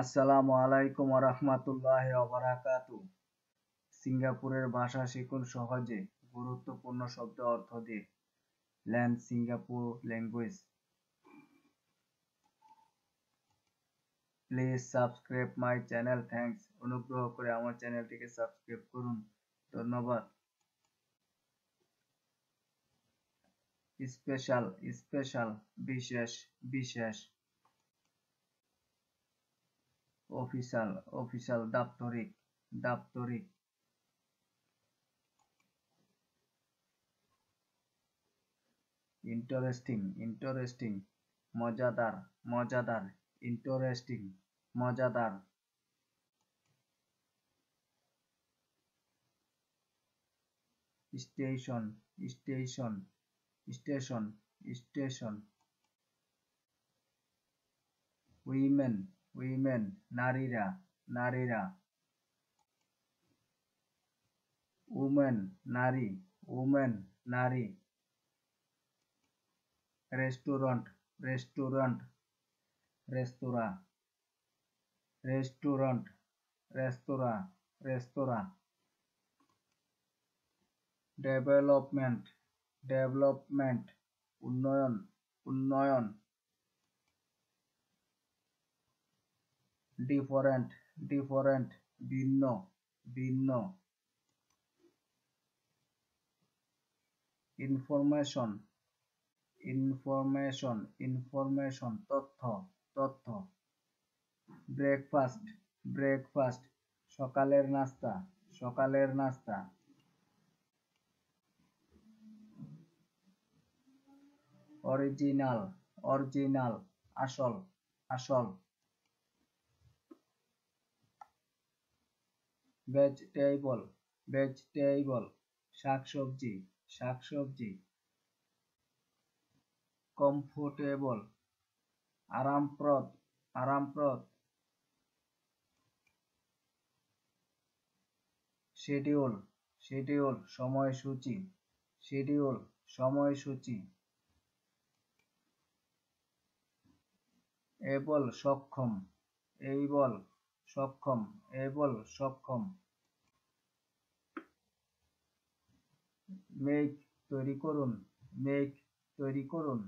আসসালামু আলাইকুম ওয়া রাহমাতুল্লাহি ওয়া বারাকাতুহু। সিঙ্গাপুরের ভাষা শিখুন সহজে, গুরুত্বপূর্ণ শব্দ অর্থ দিয়ে। Learn Singapore language. Please subscribe my channel. Thanks. অনুগ্রহ করে আমার চ্যানেলটিকে সাবস্ক্রাইব করুন। ধন্যবাদ। স্পেশাল স্পেশাল বিশেষ বিশেষ। অফিশিয়াল অফিশিয়াল দাপ্তরিক দাপ্তরিক। ইন্টারেস্টিং ইন্টারেস্টিং মজাদার মজাদার। ইন্টারেস্টিং মজাদার। Station station station station. Women women নারীরা নারীরা। উমেন নারী উমেন নারী। রেস্টুরেন্ট রেস্টুরেন্ট রেস্তোরাঁ রেস্টুরেন্ট রেস্তোরাঁ রেস্তোরাঁ। ডেভেলপমেন্ট ডেভেলপমেন্ট উন্নয়ন উন্নয়ন। ডিফারেন্ট ডিফারেন্ট ভিন্ন ভিন্ন। ইনফরমেশন ইনফরমেশন ইনফরমেশন তথ্য তথ্য। ব্রেকফাস্ট ব্রেকফাস্ট সকালের নাস্তা সকালের নাস্তা। অরিজিনাল অরিজিনাল আসল আসল। ভেজিটেবল ভেজিটেবল শাকসবজি শাকসবজি। কমফোর্টেবল আরামপ্রদ আরামপ্রদ। শিডিউল শিডিউল সময়সূচি শিডিউল সময়সূচি। এবল সক্ষম এইবল সক্ষম এবল সক্ষম। মেক তৈরি করুন মেক তৈরি করুন।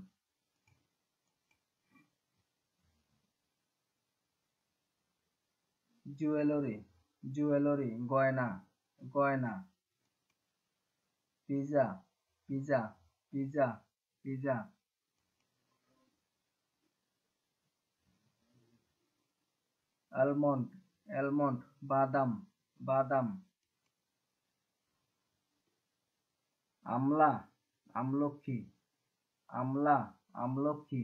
জুয়েলারি জুয়েলারি গয়না গয়না। Pizza pizza pizza pizza. Almond almond বাদাম বাদাম। আমলা আমলক্ষী আমলা আমলক্ষী।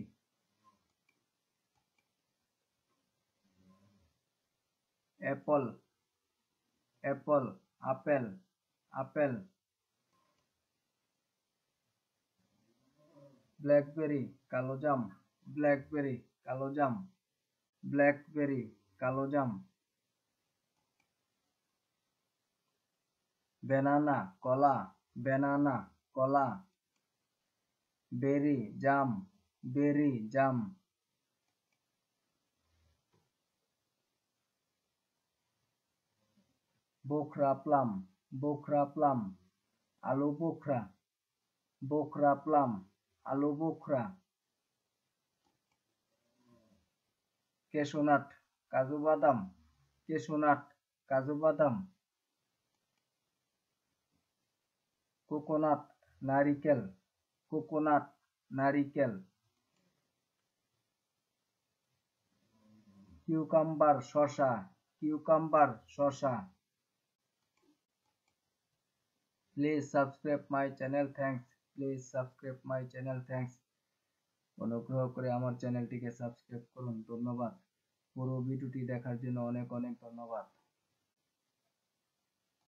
অ্যাপল অ্যাপল আপেল আপেল। ব্ল্যাকবেরি কালোজাম ব্ল্যাকবেরি কালোজাম ব্ল্যাকবেরি কালোজাম। ব্যানানা কলা ব্যানানা কলা। বেরি জাম বেরি জাম। বোখরা প্লাম বোখরা প্লাম আলু বোখরা বোখরা প্লাম আলু বোখরা। কেশোনাট কাজু বাদাম কেশোনাট কাজু বাদাম। কোকোনাট নারিকেল কোকোনাট নারিকেল। কিউকাম্বার শসা কিউকাম্বার শসা। Please subscribe my channel. Thanks. Please subscribe my channel. Thanks. অনুগ্রহ করে আমার চ্যানেলটিকে সাবস্ক্রাইব করুন। ধন্যবাদ। পুরো ভিডিওটি দেখার জন্য অনেক অনেক ধন্যবাদ।